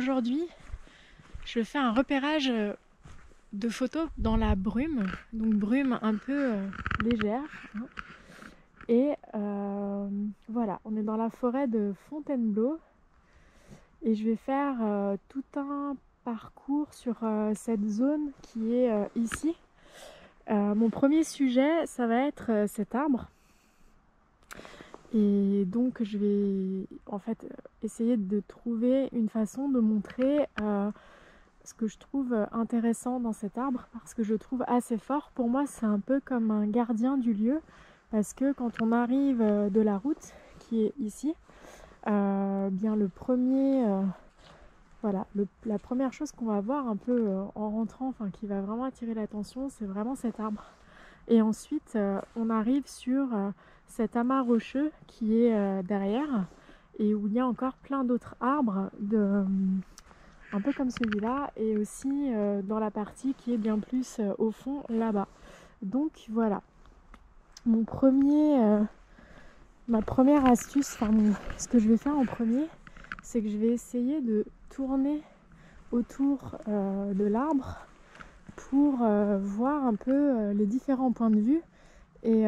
aujourd'hui, je fais un repérage de photos dans la brume, donc brume un peu légère. Hein. Et voilà, on est dans la forêt de Fontainebleau et je vais faire tout un parcours sur cette zone qui est ici. Mon premier sujet, ça va être cet arbre. Et donc je vais en fait essayer de trouver une façon de montrer ce que je trouve intéressant dans cet arbre, parce que je trouve assez fort. Pour moi, c'est un peu comme un gardien du lieu, parce que quand on arrive de la route qui est ici, bien le premier, voilà, la première chose qu'on va voir un peu en rentrant, enfin qui va vraiment attirer l'attention, c'est vraiment cet arbre. Et ensuite, on arrive sur cet amas rocheux qui est derrière, et où il y a encore plein d'autres arbres un peu comme celui-là, et aussi dans la partie qui est bien plus au fond là-bas. Donc voilà, ma première astuce, ce que je vais faire en premier, c'est que je vais essayer de tourner autour de l'arbre pour voir un peu les différents points de vue et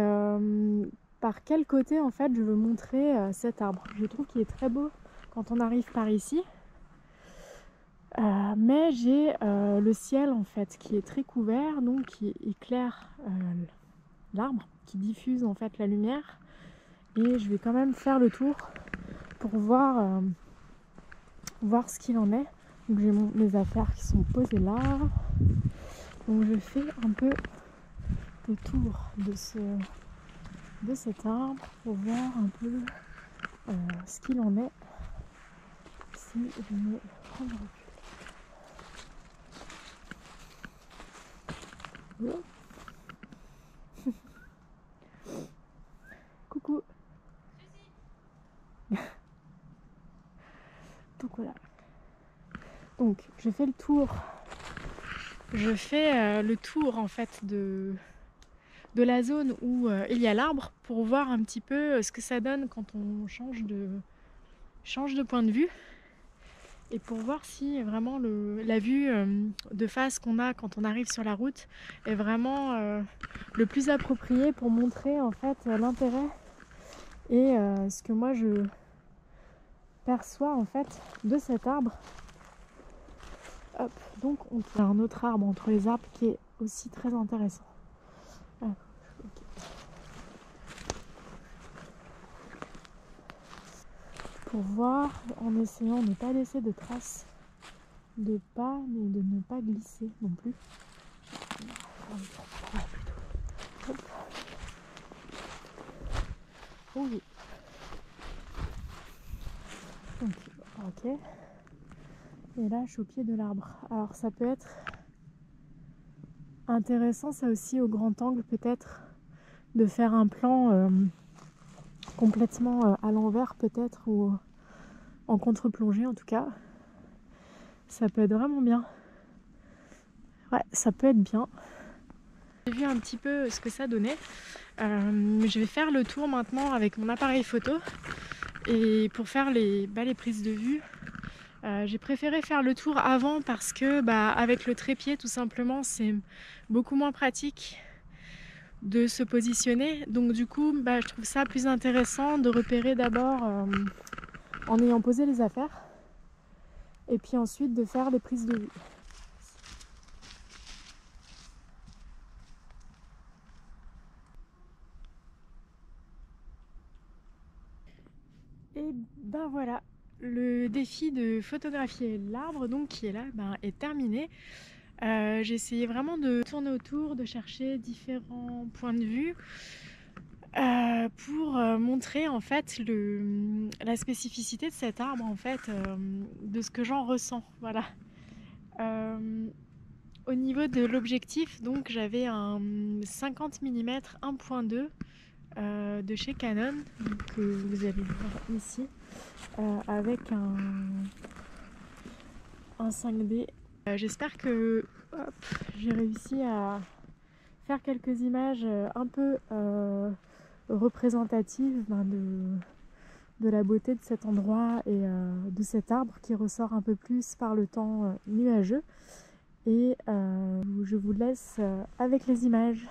par quel côté en fait je veux montrer cet arbre. Je trouve qu'il est très beau quand on arrive par ici. Mais j'ai le ciel en fait qui est très couvert, donc qui éclaire l'arbre, qui diffuse en fait la lumière, et je vais quand même faire le tour pour voir ce qu'il en est. Donc j'ai mes affaires qui sont posées là, donc je fais un peu le tour de cet arbre pour voir un peu ce qu'il en est. Si je me prends le recul. Coucou. Donc voilà. Donc je fais le tour. Je fais le tour en fait de la zone où il y a l'arbre pour voir un petit peu ce que ça donne quand on change de point de vue, et pour voir si vraiment la vue de face qu'on a quand on arrive sur la route est vraiment le plus approprié pour montrer en fait l'intérêt et ce que moi je perçois en fait de cet arbre. Hop, donc on a un autre arbre entre les arbres qui est aussi très intéressant. Ah, okay. Pour voir, en essayant de ne pas laisser de traces de pas, mais de ne pas glisser non plus. Hop. Oh oui. Ok. Et là, je suis au pied de l'arbre. Alors, ça peut être intéressant, ça aussi, au grand angle, peut-être, de faire un plan complètement à l'envers, peut-être, ou en contre-plongée, en tout cas. Ça peut être vraiment bien. Ouais, ça peut être bien. J'ai vu un petit peu ce que ça donnait. Je vais faire le tour maintenant avec mon appareil photo. Et pour faire les prises de vue, j'ai préféré faire le tour avant parce que avec le trépied tout simplement c'est beaucoup moins pratique de se positionner. Donc du coup je trouve ça plus intéressant de repérer d'abord en ayant posé les affaires et puis ensuite de faire les prises de vue. Et voilà, le défi de photographier l'arbre donc qui est là est terminé. J'ai essayé vraiment de tourner autour, de chercher différents points de vue pour montrer en fait la spécificité de cet arbre, en fait, de ce que j'en ressens. Voilà. Au niveau de l'objectif, donc j'avais un 50 mm 1.2 de chez Canon, que vous allez voir ici, avec un 5D. J'espère que j'ai réussi à faire quelques images un peu représentatives de la beauté de cet endroit et de cet arbre qui ressort un peu plus par le temps nuageux. Et je vous laisse avec les images.